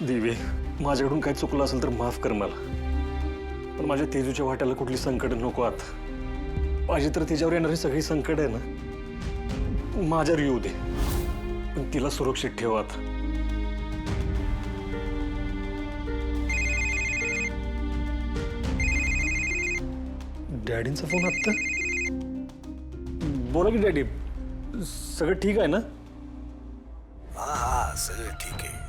दिवे, माझ्याकडून काही चुकलं असेल तर माफ कर मला, पण माझ्या तेजूच्या वाट्याला कुठली संकट नको आता. पाहिजे तर तिच्यावर येणारी सगळी संकट आहे ना माझ्यावर येऊ दे, पण तिला सुरक्षित ठेव आता. डॅडींचा फोन आत्ता? बोला की डॅडी, सगळं ठीक आहे ना? हा सगळं ठीक आहे.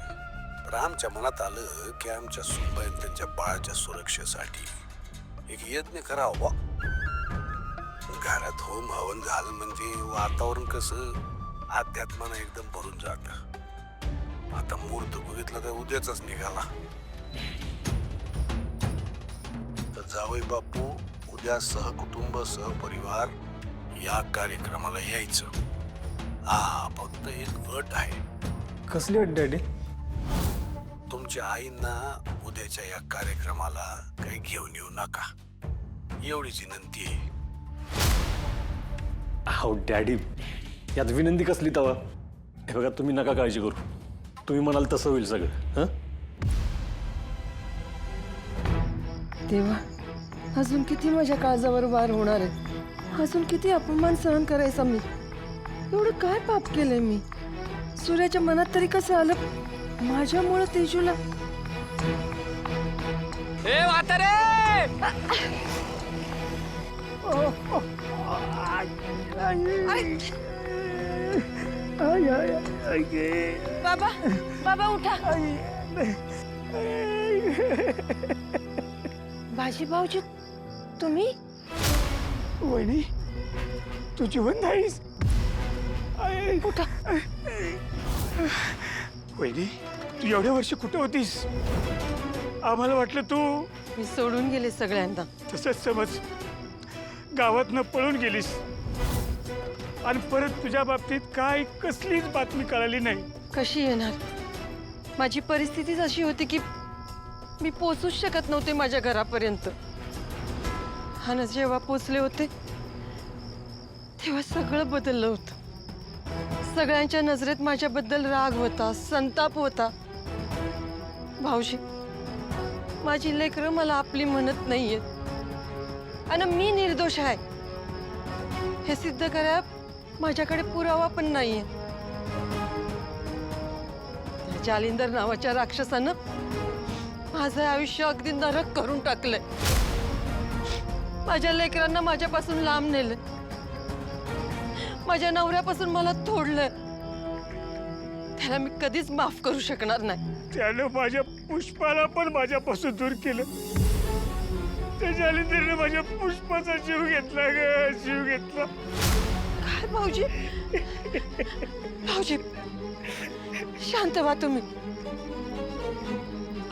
पण आमच्या मनात आलं की आमच्या सुनबाई त्यांच्या बाळाच्या सुरक्षेसाठी एक यज्ञ करावा. घरात होम हवन झालं म्हणजे वातावरण कसं अध्यात्मानं एकदम भरून जात. आता मुहूर्त बघितलं तर उद्याच निघाला. तर जावई बापू उद्या सहकुटुंब सहपरिवार या कार्यक्रमाला यायचं. हा फक्त एक अट आहे. कसली अट डॅडी? तुमच्या आईंना उद्याच्या या कार्यक्रमाला काही घेऊन येऊ नका, एवढीच विनंती आहे. हो डॅडी, यात विनंती कसली तवा? हे बघा, तुम्ही नका काळजी करू, तुम्ही म्हणाल तसं होईल सगळं. हं? देवा, अजून किती माझ्या काळजावर वार होणार आहे? अजून किती अपमान सहन करायचा मी? एवढं काय पाप केलंय मी? सूर्याच्या मनात तरी कसं आलं माझ्यामुळं तेजूला? ए म्हातारे! बाबा, बाबा उठा. भाजी भाऊजी, तुम्ही? वहिनी, तू जिवंत आहेस? उठा. वहिनी, तू एवढ्या वर्ष कुठे होतीस? आम्हाला वाटलं तू मी सोडून गेले सगळ्यांना. तसंच समज गावातनं पळून गेलीस आणि परत तुझ्या बाबतीत काय कसलीच बातमी कळाली नाही. कशी येणार? माझी परिस्थितीच अशी होती की मी पोचूच शकत नव्हते माझ्या घरापर्यंत. आणि जेव्हा पोचले होते तेव्हा सगळं बदललं होतं. सगळ्यांच्या नजरेत माझ्याबद्दल राग होता, संताप होता. भाऊजी, माझी लेकरं मला आपली म्हणत नाहीयेत आणि मी निर्दोष आहे हे सिद्ध करायला माझ्याकडे पुरावा पण नाहीये. जालिंदर नावाच्या राक्षसानं माझं आयुष्य अगदी नरक करून टाकलंय. माझ्या लेकरांना माझ्यापासून लांब नेलं, माझ्या नवऱ्यापासून मला तोडलं. त्याला मी कधीच माफ करू शकणार नाही. त्यानं माझ्या पुष्पाला पण माझ्यापासून दूर केलं. त्या जालिंदरनं माझ्या पुष्पाचा जीव घेतला ग, जीव घेतला. काय भाऊजी? भाऊजी, शांत व्हा तुम्ही.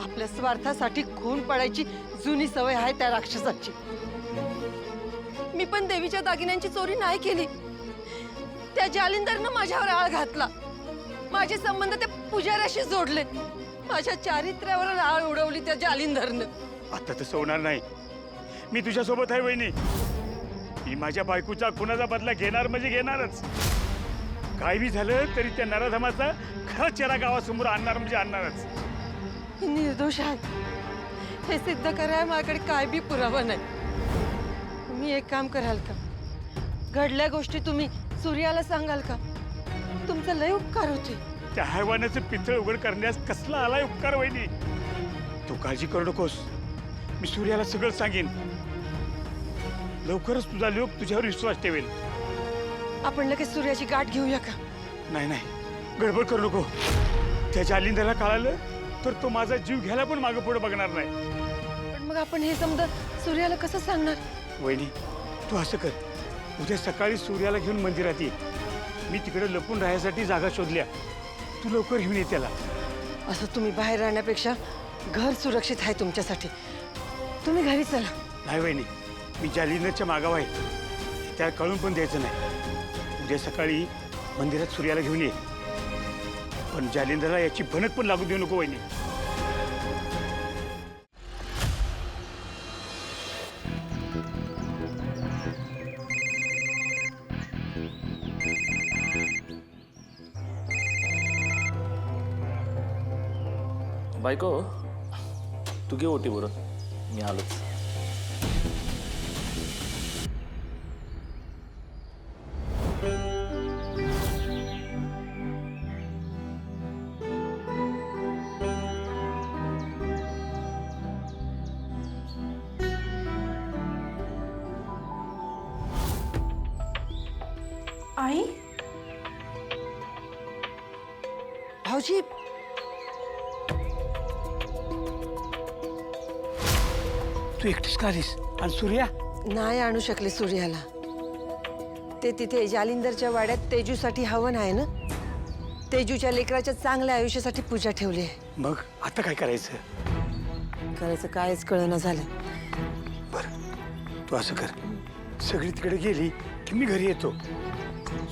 आपल्या स्वार्थासाठी खून पडायची जुनी सवय आहे त्या राक्षसाची. मी पण देवीच्या दागिन्यांची चोरी नाही केली. त्या जालिंदरनं माझ्यावर आळ घातला. माझे संबंध त्या पुजाऱ्याशी जोडले. माझ्या चारित्र्यावर आळ उडवली त्या जालिंदरनं. आता तसं होणार नाही. मी तुझ्यासोबत आहे वहिनी. मी माझ्या बायकोचा खुनाचा बदला घेणार म्हणजे घेणारच. काय बी झालं तरी त्या नराधमाचा खरा चेहरा गावासमोर आणणार म्हणजे आणणारच. मी निर्दोष आहे हे सिद्ध करायला माझ्याकडे काय बी पुरावा नाही. तुम्ही एक काम कराल का? घडल्या गोष्टी तुम्ही सूर्याला सांगाल का? तुमचा लय उपकार होते. त्या हैवानाचं पितळ उघड करण्यास कसला आलाय उपकार वहिनी. तू काळजी करू नकोस. मी सूर्याला सगळं सांगेन. लवकरच तुझा लोक तुझ्यावर विश्वास ठेवेल. आपण लगेच सूर्याची गाठ घेऊया का? नाही नाही, गडबड करू नको. त्या जालिंदरला कळालं तर तो माझा जीव घ्यायला पण मागं पुढे बघणार नाही. पण मग आपण हे समजा सूर्याला कसं सांगणार? वहिनी, तू असं कर. उद्या सकाळी सूर्याला घेऊन मंदिरात ये. मी तिकडे लपून राहण्यासाठी जागा शोधल्या. तू लवकर घेऊन ये त्याला. असं तुम्ही बाहेर राहण्यापेक्षा घर सुरक्षित आहे तुमच्यासाठी. तुम्ही घरी चला. नाही वहिनी, मी जालिंदरच्या मागावर आहे. त्याला कळून पण द्यायचं नाही. उद्या सकाळी मंदिरात सूर्याला घेऊन ये. पण जालिंदरला याची भनक पण लागू देऊ नको वहिनी. बायको तू घे ओटी बरं, मी आलोच. आई भाऊजी तू एकटीच का आलीस? आणि सूर्या? नाही आणू शकले सूर्याला. ते तिथे जालिंदरच्या वाड्यात तेजूसाठी हवन आहे ना. तेजूच्या लेकराच्या चांगल्या आयुष्यासाठी पूजा ठेवली आहे. मग आता काय करायचं? करायचं कायच कळना झालं. बरं तू असं कर, सगळी तिकडे गेली की मी घरी येतो.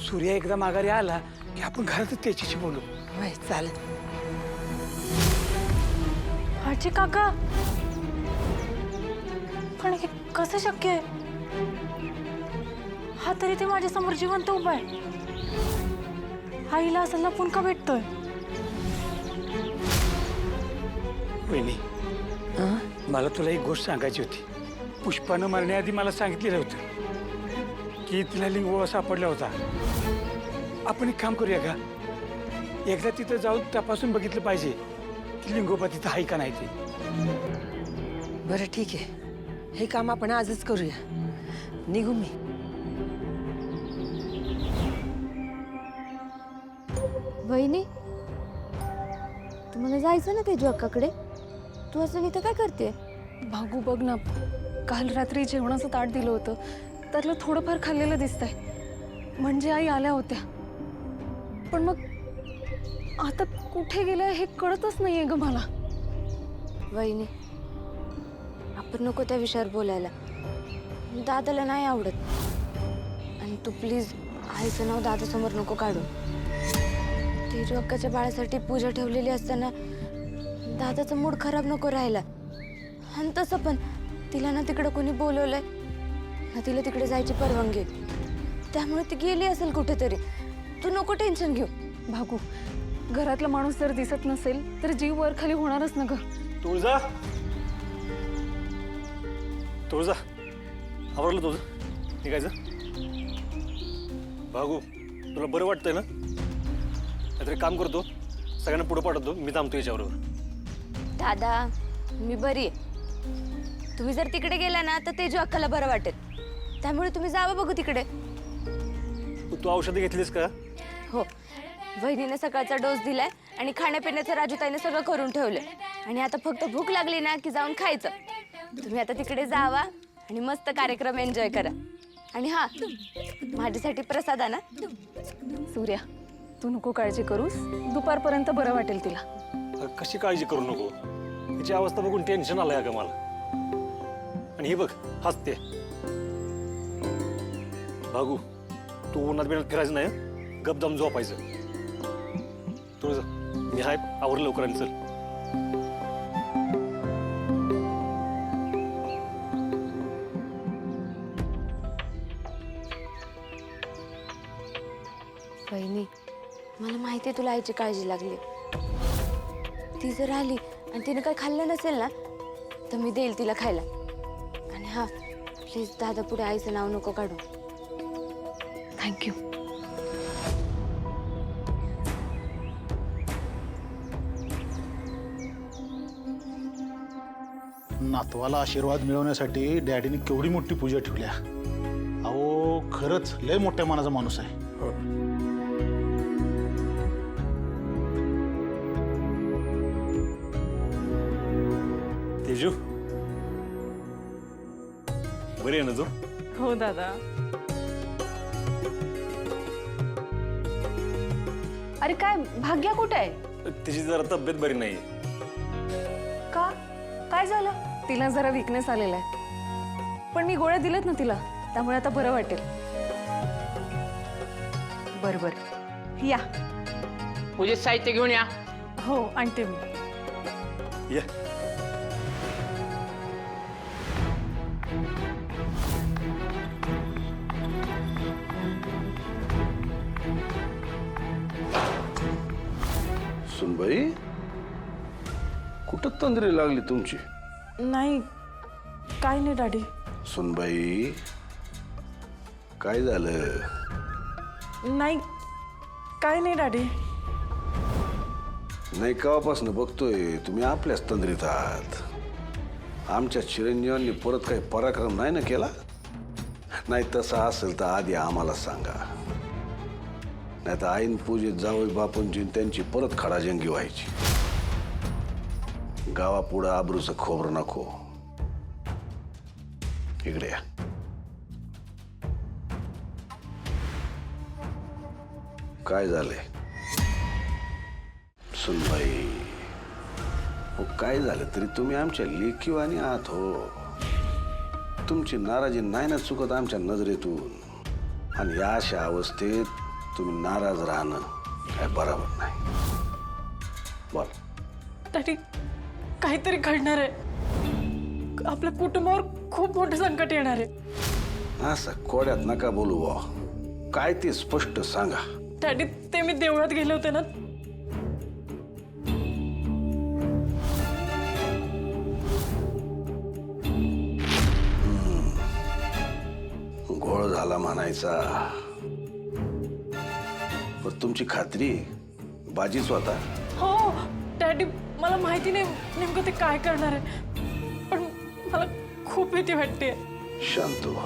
सूर्या एकदा माघारी आला की आपण घरातच त्याच्याशी बोलू. होय चालेल. आजी काका, पण हे कसं शक्य आहे? हा तरी ते माझ्या समोर जिवंत उभा आहे. आईला असं लपून का भेटतोय? वहिनी, मला तुला एक गोष्ट सांगायची होती. पुष्पानं मरण्याआधी मला सांगितलेलं होतं की तिला लिंगोबा सापडला होता. आपण एक काम करूया का, एकदा तिथं जाऊन तपासून बघितलं पाहिजे की लिंगोबा तिथं आहे का नाही ते. बरं ठीक आहे, हे काम आपण आजच करूया. निघू मी. वहिनी, तुम्हाला जायचं ना तेजू अक्काकडे? तू असं इथं काय करते? भागू बघ ना, काल रात्री जेवणाचं ताट दिलं होतं, त्यातलं थोडंफार खाल्लेलं दिसतंय. म्हणजे आई आल्या होत्या, पण मग आता कुठे गेल्या हे कळतच नाहीये ग मला. वहिनी, आपण नको त्या विषयावर बोलायला. दादाला नाही आवडत. आणि तू प्लीज आईचं नाव दादासमोर नको काढू. तेजू अक्काच्या बाळासाठी पूजा ठेवलेली असताना दादाचा मूड खराब नको राहायला. आणि तसं पण तिला ना तिकडं कोणी बोलवलंय ना तिला तिकडे जायची परवानगी. त्यामुळे ती गेली असेल कुठेतरी. तू नको टेन्शन घेऊ. भागू, घरातला माणूस जर दिसत नसेल तर जीव वर खाली होणारच ना ग. तुळजा, तुळजा, आवरलं तुझं? निघायचं? भागू, तुला बरं वाटतंय ना? काहीतरी काम करतो, सगळ्यांना पुढे पाठवतो, मी थांबतो याच्याबरोबर. दादा, मी बरी आहे. तुम्ही जर तिकडे गेला ना तर तेजू अक्काला बरं वाटेल. त्यामुळे तुम्ही जावं बघू तिकडे. तू औषधं घेतलीस का? हो, वहिनीने सकाळचा डोस दिलाय आणि खाण्यापिण्याचं राजूताईने सगळं करून ठेवलंय. आणि आता फक्त भूक लागली ना की जाऊन खायचं. तुम्ही आता तिकडे जावा आणि मस्त कार्यक्रम एन्जॉय करा. आणि हा, माझ्यासाठी प्रसाद आणा. सूर्या, तू नको काळजी करूस. दुपारपर्यंत बरं वाटेल तिला. कशी काळजी करू नको, तिची अवस्था बघून टेन्शन आलंय का मला. आणि हे बघ, हसते. भागू, तू उन्हात बिनात फिरायचं नाही, गप जाऊन झोपायचं. तुझं मी हाय, आवरलं लवकर आणि चल. वहिनी, मला माहिती आहे तुला आईची काळजी लागली. ती जर आली आणि तिने काही खाल्लं नसेल ना तर मी देईल तिला खायला. आणि हा, प्लीज दादा पुढे आईचं नाव नको काढू. थँक्यू. नातवाला आशीर्वाद मिळवण्यासाठी डॅडीने केवढी मोठी पूजा ठेवल्या. अहो खरंच लय मोठ्या मनाचा माणूस आहे. तेजू, बरी आहे ना तू? हो दादा. अरे काय, भाग्या कुठे आहे? तिची जरा तब्येत बरी नाहीये. का, काय झालं? तिला जरा विकनेस आलेला आहे, पण मी गोळ्या दिल्यात ना तिला, त्यामुळे आता बरं वाटेल. बरं बरं, या. पूजेत साहित्य घेऊन या. हो, आणते मी. ये. सुनबाई, कुठं तंद्री लागली तुमची? नाही काय नाही डॅडी. सुनबाई, काय झालं? नाही काय नाही डॅडी. नाही, केव्हापासून बघतोय तुम्ही आपल्याच तंद्रीत आहात. आमच्या चिरंजीवांनी परत काही पराक्रम नाही ना केला? नाही तसं असेल तर आधी आम्हाला सांगा, नाही तर आईन पूजेत जावई बापूंची त्यांची परत खडाजंगी व्हायची. गावापुढं आबरूचं खोबरं नको. इकडे या. काय झालंय सुनबाई? हो, काय झालं तरी तुम्ही आमच्या लेकीवानी आहात हो. तुमची नाराजी नाही ना चुकत आमच्या नजरेतून. आणि या अशा अवस्थेत तुम्ही नाराज राहणं काय बरोबर नाही. बोल. डॅडी काहीतरी घडणार आहे. आपल्या कुटुंबावर खूप मोठं संकट येणार आहे. असं कोड्यात नका बोलू बुवा. काय ते स्पष्ट सांगा. डॅडी ते मी देवळात गेले होते ना, घोळ झाला म्हणायचा. पण तुमची खात्री बाजीच होता. हो डॅडी मला माहिती नाही नेमकं ते काय करणार आहे, पण मला खूप भीती वाटते. शांत व्हा,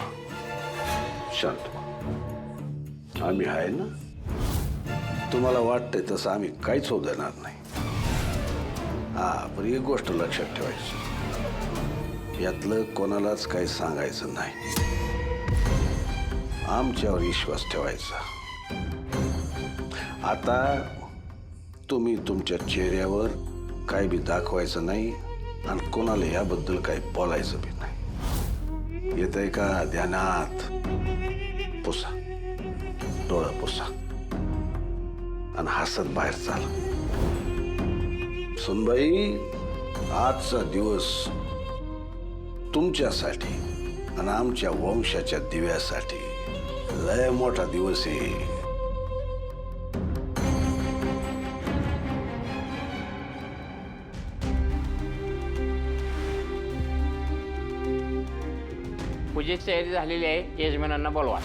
शांत व्हा. आम्ही आहे ना. तुम्हाला वाटतंय तसं आम्ही काहीच होऊ देणार नाही. हा, पण एक गोष्ट लक्षात ठेवायची, यातलं कोणालाच काही सांगायचं नाही. आमच्यावर विश्वास ठेवायचा. आता तुम्ही तुमच्या चेहऱ्यावर काही बी दाखवायचं नाही आणि कोणाला याबद्दल काही बोलायचं बी नाही. येतंय का ध्यानात? पुसा, डोळा पुसा आणि हसत बाहेर चाल. सुनबाई, आजचा दिवस तुमच्यासाठी आणि आमच्या वंशाच्या दिव्यासाठी लय मोठा दिवस आहे. पूजेची तयारी झालेली आहे, यजमानांना बोलवा.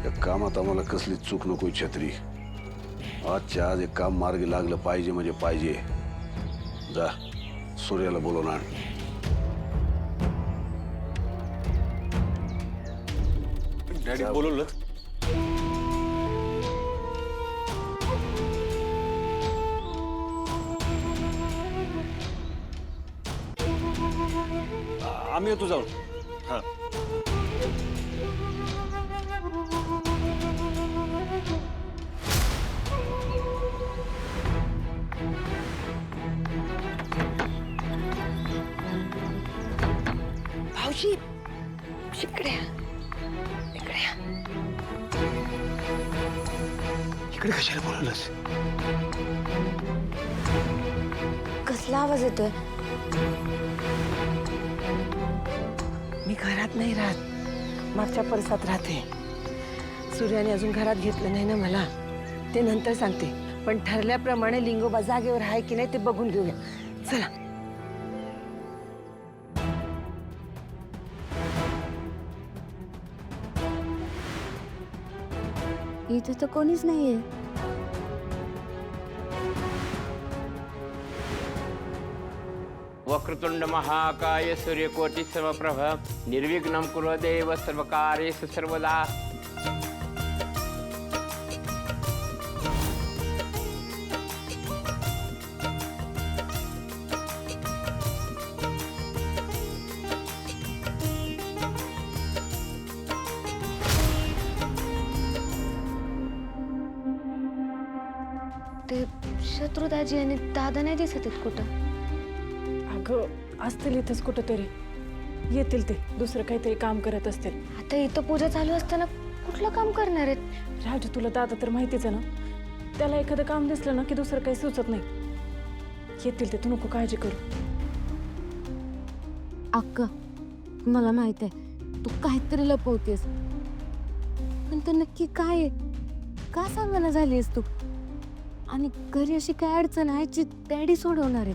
या कामात आम्हाला कसली चूक नकोय छत्री. आजच्या आज एक काम मार्गी लागलं पाहिजे म्हणजे पाहिजे. जा, सूर्याला बोलवून आण. डॅडी बोलवलं? आम्ही येतो जाऊन. हा. भाऊजी इकडे या. इकडे या. इकडे कशाला बोलवलंस? कसला आवाज येतोय? मी घरात नाही राहत, मागच्या परिसरात राहते. सूर्याने अजून घरात घेतलं नाही ना मला. ते नंतर सांगते, पण ठरल्याप्रमाणे लिंगोबा जागेवर आहे की नाही ते बघून घेऊया. चला. इथे तर कोणीच नाहीये. वक्रतुंड महाकाय सूर्यकोटि समप्रभ निर्विघ्नं कुरु देव सर्वकार्येषु सर्वदा. ते शत्रुदाजी आणि दादा नाही दिसत आहेत कुठं. अगं असतील इथंच कुठंतरी. येतील ते, दुसरं काहीतरी काम करत असतील. आता इथं पूजा चालू असताना कुठलं काम करणार आहेत? राजू तुला दादा तर माहितीच आहे ना, त्याला एखादं काम दिसलं ना की दुसरं काही सुचत नाही. येतील ते, तू नको काळजी करू. अक्का, मला माहित आहे तू काहीतरी लपवतेस, पण ते नक्की काय आहे? का सांगणं झालीस तू? आणि घरी अशी काय अडचण आहे जी डॅडी सोडवणार आहे?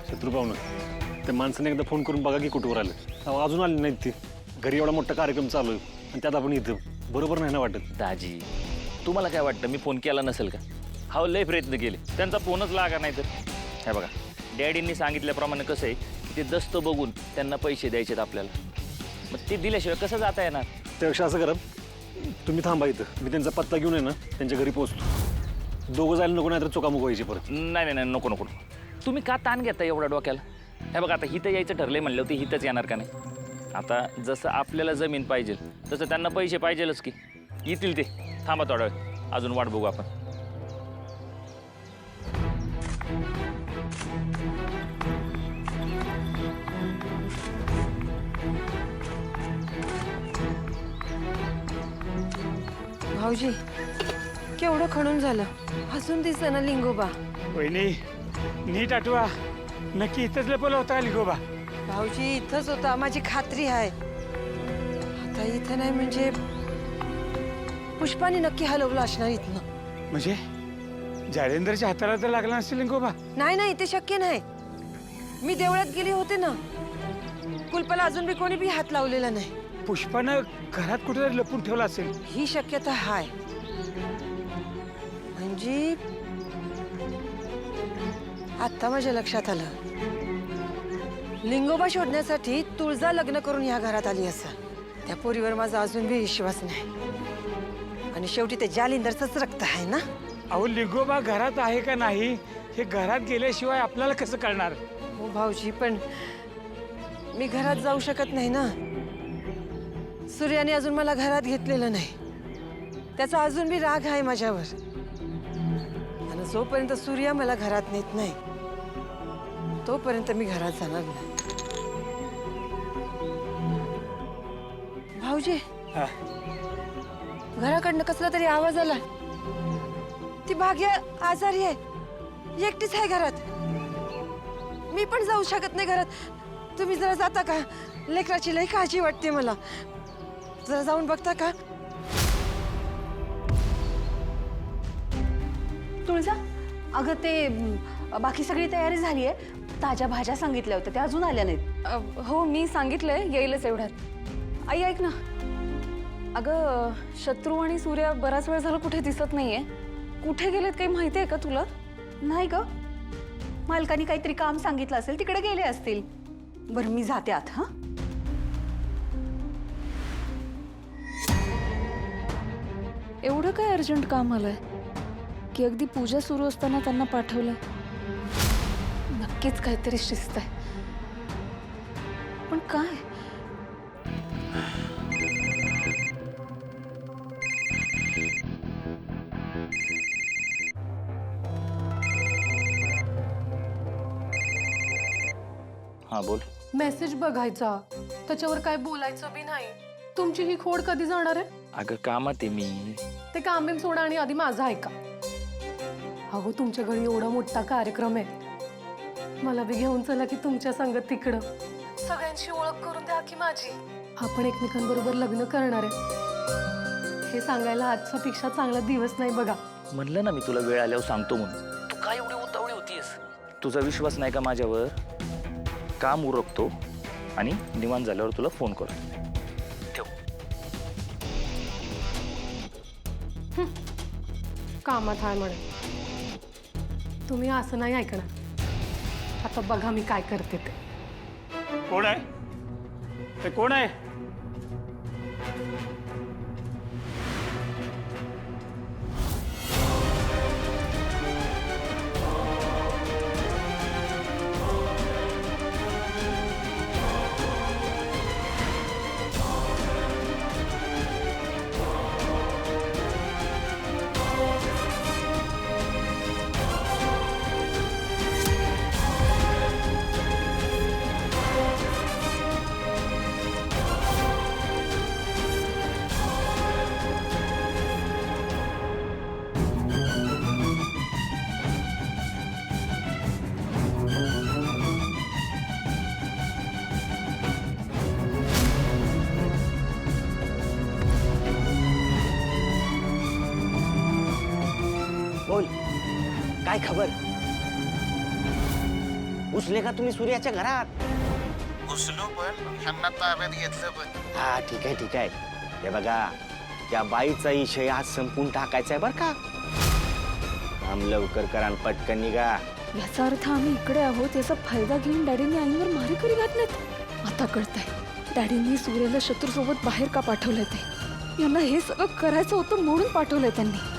शत्रुपावनं, त्या माणसाने एकदा फोन करून बघा की कुठवर आलं. अहो, अजून आले नाहीत ते. घरी एवढा मोठा कार्यक्रम चालू आहे आणि त्यात आपण इथं. बरोबर नाही ना वाटत. दाजी, तुम्हाला काय वाटतं मी फोन केला नसेल का? हा, लय प्रयत्न केले, त्यांचा फोनच लागा नाही तर. हे बघा, डॅडींनी सांगितल्याप्रमाणे कसं आहे की ते दस्त बघून त्यांना पैसे द्यायचेत आपल्याला. मग ते दिल्याशिवाय कसं जाता येणार? त्यापेक्षा असं करा, तुम्ही थांबा इथं. मी त्यांचा पत्ता घेऊन आहे ना त्यांच्या घरी पोहोचतो. दोघं जायला नको, नाही तर चुकामुक व्हायची परत. नाही नाही, नको नको. तुम्ही का ताण घेता एवढा डोक्याला? हे बघा, आता हिथं यायचं ठरलंय म्हणलं होतं, हिथंच येणार का नाही? आता जसं आपल्याला जमीन पाहिजे तसं त्यांना पैसे पाहिजेलच की. येतील ते. थांबा थोडा वेळ, अजून वाट बघू आपण. भाऊजी, केवढं खणून झालं, हसून दिसतं ना लिंगोबा. वहिनी, नीट आठवा, नक्की इथंच लपवला होता लिंगोबा? भाऊजी इथंच होता, माझी खात्री आहे. आता इथं नाही म्हणजे पुष्पाने नक्की हलवलं असणार इथनं. म्हणजे जालेंदरच्या हाताला तर लागला नसेल लिंगोबा? नाही नाही, ते शक्य नाही. मी देवळात गेले होते ना, कुलपाला अजून बी कोणी बी हात लावलेला नाही. पुष्पानं घरात कुठेतरी लपून ठेवला असेल. ही शक्यता हाय. म्हणजे आता माझ्या लक्षात आलं, लिंगोबा शोधण्यासाठी तुळजा लग्न करून या घरात आली असं. त्या पोरीवर माझा अजून बी विश्वास नाही. आणि शेवटी ते जालिंदरचंच रक्त आहे ना. अहो, लिंगोबा घरात आहे का नाही हे घरात गेल्याशिवाय आपल्याला कसं कळणार? हो भाऊजी, पण मी घरात जाऊ शकत नाही ना. सूर्याने अजून मला घरात घेतलेलं नाही. त्याचा अजून बी राग आहे माझ्यावर. आणि जोपर्यंत सूर्या मला घरात नेत नाही तोपर्यंत मी घरात जाणार नाही. भाऊजी, हा. घराकडनं कसला तरी आवाज आला. ती भाग्य आजारी आहे, एकटीच आहे घरात. मी पण जाऊ शकत नाही घरात. तुम्ही जरा जाता का? लेकराची लई काळजी वाटते मला. जरा जाऊन बघता का? तुळजा, अगं ते बाकी सगळी तयारी झाली आहे. ताज्या भाज्या सांगितल्या होत्या, त्या अजून आल्या नाहीत. हो, मी सांगितलंय, येईलच एवढ्यात. आई ऐक ना, अगं शत्रू आणि सूर्या बराच वेळ झाला कुठे दिसत नाहीये. कुठे गेलेत काही माहिती आहे का तुला? नाही ग, मालकानी काहीतरी काम सांगितलं असेल, तिकडे गेले असतील. बरं, मी जाते आत. हा, एवढं काय अर्जंट काम आलंय की अगदी पूजा सुरू असताना त्यांना पाठवलंय? नक्कीच काहीतरी शिस्त आहे, पण काय? हां, बोल. मेसेज बघायचा, त्याच्यावर काय बोलायचं बी नाही. तुमची ही खोड कधी जाणार आहे? अगं कामात आहे मी. ते काम बिम सोडा आणि आधी माझं ऐका. अहो, तुमच्या घरी एवढा मोठा कार्यक्रम आहे, मला बी घेऊन चला की तुमच्या संगत तिकडं. सगळ्यांची ओळख करून द्या की माझी. आपण एकमेकांबरोबर लग्न करणार आहे हे सांगायला आजच्या पेक्षा चांगला दिवस नाही बघा. म्हणलं ना मी तुला वेळ आल्यावर सांगतो म्हणून. तू काय एवढी उतावळी होतीस? तुझा विश्वास नाही का माझ्यावर? काम उरकतो आणि निवांत झाल्यावर तुला फोन करतो. ठेव. कामात आहे म्हणे तुम्ही, असं नाही ऐकणार. आता बघा मी काय करते ते. कोण आहे ते? कोण आहे? काय खबर घुसले का तुम्ही सूर्याच्या घरात? घुसलो पण ह्यांना ताब्यात घेतलं पण. हा ठीक आहे हे बघा त्या बाईचा विषय आज संपून टाकायचा आहे बर का. काम लवकर करा आणि पटकन निघा. याचा अर्थ आम्ही इकडे आहोत याचा फायदा घेऊन डॅडींनी आईवर मारेकरी घातलेत. आता कळतंय डॅडींनी सूर्याला शत्रूसोबत बाहेर का पाठवलंय ते. यांना हे सगळं करायचं होतं म्हणून पाठवलंय त्यांनी.